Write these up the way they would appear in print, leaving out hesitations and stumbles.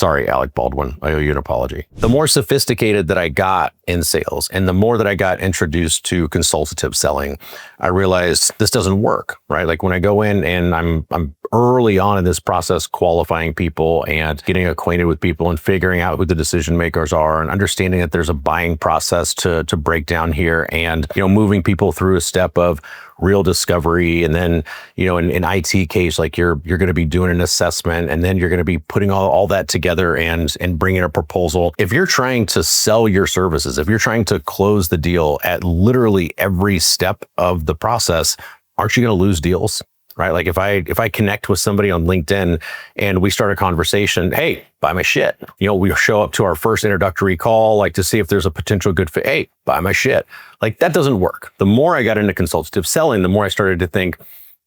Sorry, Alec Baldwin, I owe you an apology. The more sophisticated that I got in sales and the more that I got introduced to consultative selling, I realized this doesn't work, right? Like when I go in and I'm early on in this process, qualifying people and getting acquainted with people and figuring out who the decision makers are and understanding that there's a buying process to break down here, and, moving people through a step of real discovery. And then, in IT case, like you're going to be doing an assessment, and then you're going to be putting all that together and bringing a proposal. If you're trying to sell your services, if you're trying to close the deal at literally every step of the process, aren't you going to lose deals? Right? Like if I connect with somebody on LinkedIn and we start a conversation, hey, buy my shit. We show up to our first introductory call, like to see if there's a potential good fit. Hey, buy my shit. Like that doesn't work. The more I got into consultative selling, the more I started to think,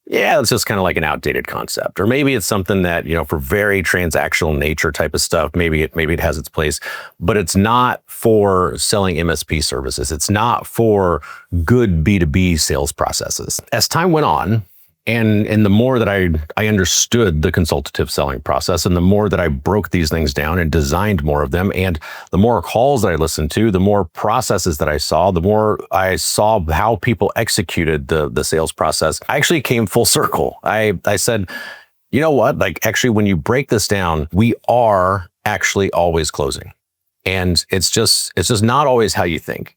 yeah, it's just kind of like an outdated concept. Or maybe it's something that, for very transactional nature type of stuff, maybe it has its place, but it's not for selling MSP services. It's not for good B2B sales processes. As time went on, and the more that I understood the consultative selling process, and the more that I broke these things down and designed more of them, and the more calls that I listened to, the more processes that I saw, the more I saw how people executed the sales process, I actually came full circle. I said, you know what? Like actually, when you break this down, we are actually always closing. And it's just not always how you think.